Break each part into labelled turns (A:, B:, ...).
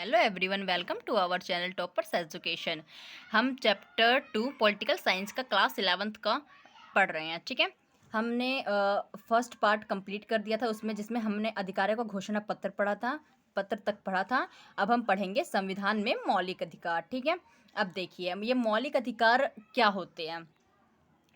A: Hello everyone, welcome to our channel toppers education. हम chapter 2 political science का class 11th का पढ़ रहे हैं। ठीक है, हमने फर्स्ट पार्ट कंप्लीट कर दिया था उसमें, जिसमें हमने अधिकारों का घोषणा पत्र पत्र तक पढ़ा था। अब हम पढ़ेंगे संविधान में मौलिक अधिकार। ठीक है, अब देखिए ये मौलिक अधिकार क्या होते हैं।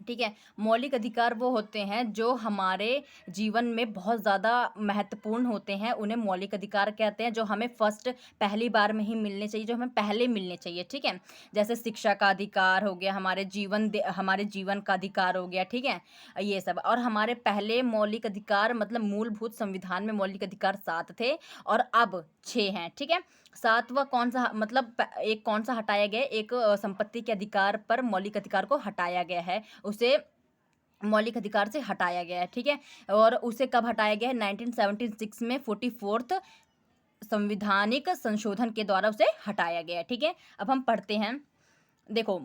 A: ठीक है, मौलिक अधिकार वो होते हैं जो हमारे जीवन में बहुत ज़्यादा महत्वपूर्ण होते हैं, उन्हें मौलिक अधिकार कहते हैं, जो हमें फर्स्ट पहली बार में ही मिलने चाहिए, जो हमें पहले मिलने चाहिए। ठीक है, जैसे शिक्षा का अधिकार हो गया, हमारे जीवन का अधिकार हो गया। ठीक है, ये सब। और हमारे पहले मौलिक अधिकार मतलब मूलभूत संविधान में मौलिक अधिकार 7 थे और अब 6 हैं। ठीक है, सातवां कौन सा मतलब एक कौन सा हटाया गया, एक संपत्ति के अधिकार पर मौलिक अधिकार को हटाया गया है, उसे मौलिक अधिकार से हटाया गया है। ठीक है, और उसे कब हटाया गया है? 1976 में 44th संविधानिक संशोधन के द्वारा उसे हटाया गया है। ठीक है, अब हम पढ़ते हैं। देखो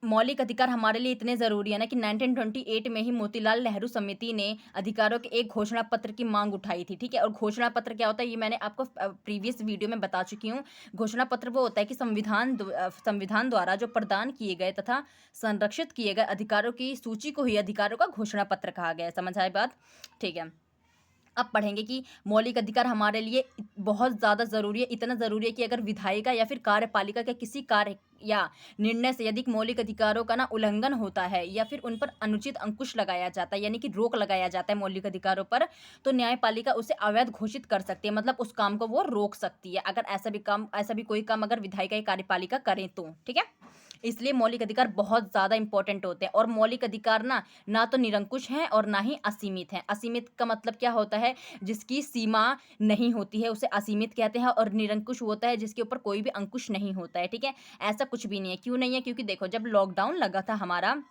A: मौलिक अधिकार हमारे लिए इतने ज़रूरी है ना कि 1928 में ही मोतीलाल नेहरू समिति ने अधिकारों के एक घोषणा पत्र की मांग उठाई थी। ठीक है, और घोषणा पत्र क्या होता है ये मैंने आपको प्रीवियस वीडियो में बता चुकी हूँ। घोषणा पत्र वो होता है कि संविधान द्वारा जो प्रदान किए गए तथा संरक्षित किए गए अधिकारों की सूची को ही अधिकारों का घोषणा पत्र कहा गया है। समझ आए बात? ठीक है, अब पढ़ेंगे कि मौलिक अधिकार हमारे लिए बहुत ज़्यादा ज़रूरी है। इतना ज़रूरी है कि अगर विधायिका या फिर कार्यपालिका के किसी कार्य या निर्णय से यदि मौलिक अधिकारों का ना उल्लंघन होता है या फिर उन पर अनुचित अंकुश लगाया जाता है, यानी कि रोक लगाया जाता है मौलिक अधिकारों पर, तो न्यायपालिका उसे अवैध घोषित कर सकती है, मतलब उस काम को वो रोक सकती है, अगर ऐसा भी कोई काम अगर विधायिका या कार्यपालिका करें तो। ठीक है, इसलिए मौलिक अधिकार बहुत ज़्यादा इंपॉर्टेंट होते हैं। और मौलिक अधिकार ना तो निरंकुश हैं और ना ही असीमित हैं। असीमित का मतलब क्या होता है? जिसकी सीमा नहीं होती है उसे असीमित कहते हैं, और निरंकुश होता है जिसके ऊपर कोई भी अंकुश नहीं होता है। ठीक है, ऐसा कुछ भी नहीं है। क्यों नहीं है? क्योंकि देखो जब लॉकडाउन लगा था हमारा,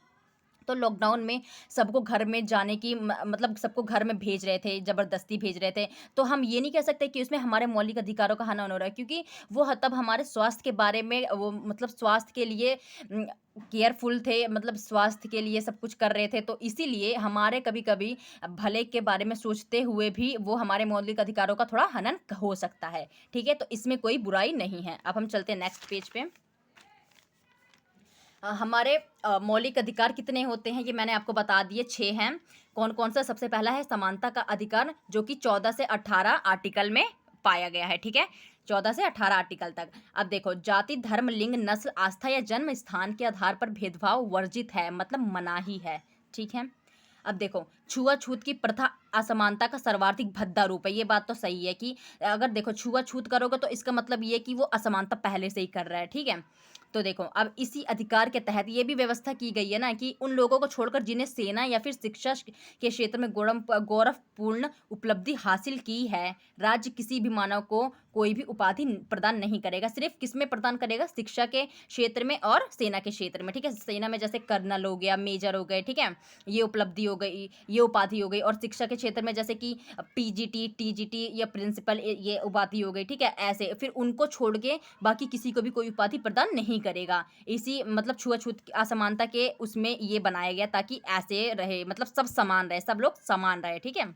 A: तो लॉकडाउन में सबको घर में जाने की मतलब सबको घर में भेज रहे थे, ज़बरदस्ती भेज रहे थे। तो हम ये नहीं कह सकते कि उसमें हमारे मौलिक अधिकारों का हनन हो रहा है, क्योंकि वो तब हमारे स्वास्थ्य के बारे में वो मतलब स्वास्थ्य के लिए केयरफुल थे, मतलब स्वास्थ्य के लिए सब कुछ कर रहे थे। तो इसीलिए हमारे कभी-कभी भले के बारे में सोचते हुए भी वो हमारे मौलिक अधिकारों का थोड़ा हनन हो सकता है। ठीक है, तो इसमें कोई बुराई नहीं है। अब हम चलते हैं नेक्स्ट पेज पे। हमारे मौलिक अधिकार कितने होते हैं ये मैंने आपको बता दिए, 6 हैं। कौन कौन सा? सबसे पहला है समानता का अधिकार, जो कि 14 से 18 आर्टिकल में पाया गया है। ठीक है, 14 से 18 आर्टिकल तक। अब देखो, जाति, धर्म, लिंग, नस्ल, आस्था या जन्म स्थान के आधार पर भेदभाव वर्जित है, मतलब मनाही है। ठीक है, अब देखो, छुआछूत की प्रथा असमानता का सर्वाधिक भद्दा रूप है। ये बात तो सही है कि अगर देखो छुआछूत करोगे तो इसका मतलब ये कि वो असमानता पहले से ही कर रहा है। ठीक है, तो देखो अब इसी अधिकार के तहत ये भी व्यवस्था की गई है ना कि उन लोगों को छोड़कर जिन्हें सेना या फिर शिक्षा के क्षेत्र में गौरवपूर्ण उपलब्धि हासिल की है, राज्य किसी भी मानव को कोई भी उपाधि प्रदान नहीं करेगा। सिर्फ किसमें प्रदान करेगा? शिक्षा के क्षेत्र में और सेना के क्षेत्र में। ठीक है, सेना में जैसे कर्नल हो गया, मेजर हो गए। ठीक है, ये उपलब्धि हो गई, ये उपाधि हो गई। और शिक्षा के क्षेत्र में जैसे कि पीजीटी, टीजीटी या प्रिंसिपल, ये उपाधि हो गई। ठीक है, ऐसे फिर उनको छोड़ के बाकी किसी को भी कोई उपाधि प्रदान नहीं करेगा। इसी मतलब छुआछूत असमानता के उसमें ये बनाया गया ताकि ऐसे रहे, मतलब सब समान रहे, सब लोग समान रहे। ठीक है,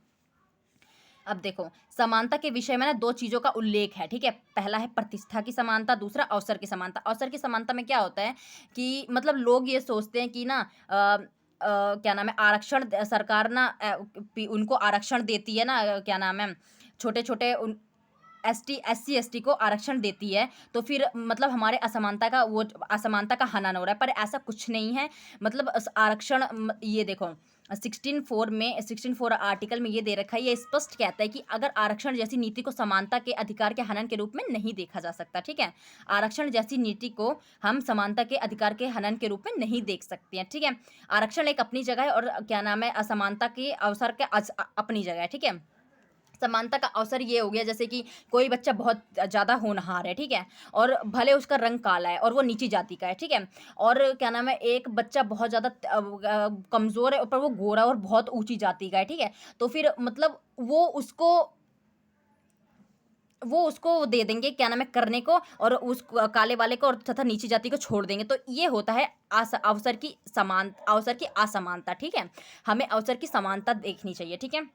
A: अब देखो समानता के विषय में ना 2 चीज़ों का उल्लेख है। ठीक है, पहला है प्रतिष्ठा की समानता, दूसरा अवसर की समानता। अवसर की समानता में क्या होता है कि मतलब लोग ये सोचते हैं कि ना क्या नाम है, आरक्षण सरकार ना उनको आरक्षण देती है ना, क्या नाम है, छोटे छोटे एसटी एससी एसटी को आरक्षण देती है, तो फिर मतलब हमारे असमानता का हनन हो रहा है। पर ऐसा कुछ नहीं है। मतलब आरक्षण ये देखो 16(4) आर्टिकल में ये दे रखा है, ये स्पष्ट कहता है कि अगर आरक्षण जैसी नीति को समानता के अधिकार के हनन के रूप में नहीं देखा जा सकता। ठीक है, आरक्षण जैसी नीति को हम समानता के अधिकार के हनन के रूप में नहीं देख सकते हैं। ठीक है, आरक्षण एक अपनी जगह है और क्या नाम है, असमानता के अवसर के अपनी जगह है। ठीक है, समानता का अवसर ये हो गया जैसे कि कोई बच्चा बहुत ज़्यादा होनहार है। ठीक है, और भले उसका रंग काला है और वो नीची जाति का है। ठीक है, और क्या नाम है, एक बच्चा बहुत ज़्यादा कमज़ोर है पर वो गोरा और बहुत ऊंची जाति का है। ठीक है, तो फिर मतलब वो उसको दे देंगे क्या नाम है करने को, और उस काले वाले को और तथा नीची जाति को छोड़ देंगे। तो ये होता है अवसर की असमानता। ठीक है, हमें अवसर की समानता देखनी चाहिए। ठीक है,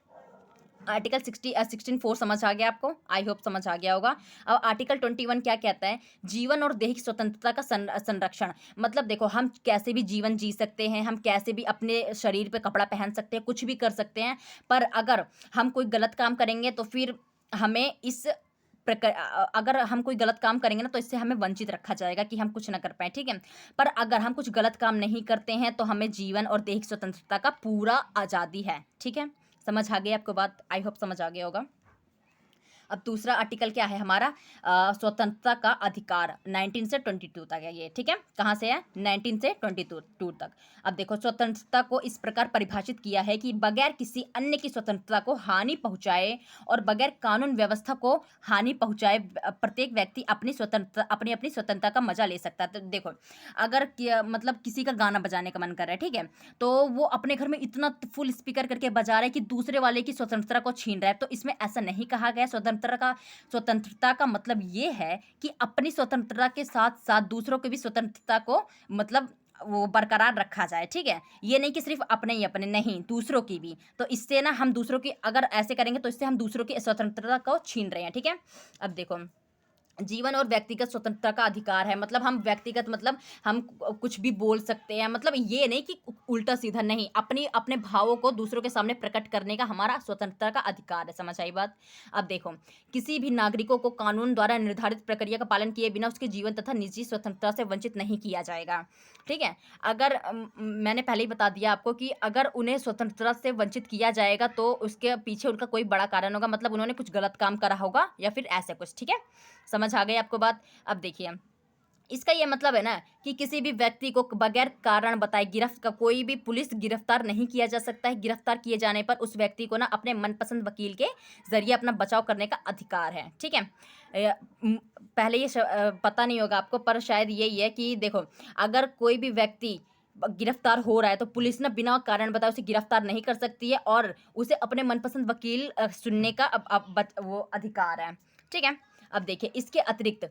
A: आर्टिकल 16(4) समझ आ गया आपको? आई होप समझ आ गया होगा। अब आर्टिकल 21 क्या कहता है? जीवन और दैहिक स्वतंत्रता का संरक्षण। मतलब देखो, हम कैसे भी जीवन जी सकते हैं, हम कैसे भी अपने शरीर पे कपड़ा पहन सकते हैं, कुछ भी कर सकते हैं, पर अगर हम कोई गलत काम करेंगे तो फिर हमें इस अगर हम कोई गलत काम करेंगे ना, तो इससे हमें वंचित रखा जाएगा कि हम कुछ ना कर पाएँ, ठीक है? पर अगर हम कुछ गलत काम नहीं करते हैं, तो हमें जीवन और दैहिक स्वतंत्रता का पूरा आज़ादी है, ठीक है? समझ आ गई आपको बात? आई होप समझ आ गया होगा। अब दूसरा आर्टिकल क्या है हमारा? स्वतंत्रता का अधिकार 19 से 22 तक है ये, ठीक है? कहाँ से है? 19 से 22 तक। अब देखो, स्वतंत्रता को इस प्रकार परिभाषित किया है कि बगैर किसी अन्य की स्वतंत्रता को हानि पहुंचाए और बगैर कानून व्यवस्था को हानि पहुंचाए प्रत्येक व्यक्ति अपनी स्वतंत्रता अपनी अपनी स्वतंत्रता का मजा ले सकता है। तो देखो, अगर मतलब किसी का गाना बजाने का मन कर रहा है, ठीक है, तो वो अपने घर में इतना फुल स्पीकर करके बजा रहा है कि दूसरे वाले की स्वतंत्रता को छीन रहा है। तो इसमें ऐसा नहीं कहा गया। स्वतंत्रता का मतलब ये है कि अपनी स्वतंत्रता के साथ साथ दूसरों की भी स्वतंत्रता को मतलब वो बरकरार रखा जाए, ठीक है? ये नहीं कि सिर्फ अपने ही अपने, नहीं, दूसरों की भी। तो इससे ना हम दूसरों की अगर ऐसे करेंगे तो इससे हम दूसरों की स्वतंत्रता को छीन रहे हैं, ठीक है? अब देखो, जीवन और व्यक्तिगत स्वतंत्रता का अधिकार है। मतलब हम व्यक्तिगत मतलब हम कुछ भी बोल सकते हैं, मतलब ये नहीं कि उल्टा सीधा, नहीं, अपनी अपने भावों को दूसरों के सामने प्रकट करने का हमारा स्वतंत्रता का अधिकार है। समझ आई बात? अब देखो, किसी भी नागरिकों को कानून द्वारा निर्धारित प्रक्रिया का पालन किए बिना उसके जीवन तथा निजी स्वतंत्रता से वंचित नहीं किया जाएगा, ठीक है? अगर मैंने पहले ही बता दिया आपको कि अगर उन्हें स्वतंत्रता से वंचित किया जाएगा तो उसके पीछे उनका कोई बड़ा कारण होगा, मतलब उन्होंने कुछ गलत काम करा होगा या फिर ऐसे कुछ, ठीक है? समझ आ गई आपको बात? अब देखिए, इसका ये मतलब है ना कि किसी भी व्यक्ति को बगैर कारण बताए कोई भी पुलिस गिरफ्तार नहीं किया जा सकता है। गिरफ्तार किए जाने पर उस व्यक्ति को ना अपने मनपसंद वकील के जरिए अपना बचाव करने का अधिकार है, ठीक है? पहले ये पता नहीं होगा आपको, पर शायद यही है कि देखो, अगर कोई भी व्यक्ति गिरफ्तार हो रहा है तो पुलिस ना बिना कारण बताए उसे गिरफ्तार नहीं कर सकती है और उसे अपने मनपसंद वकील सुनने का वो अधिकार है, ठीक है? अब देखिए, इसके अतिरिक्त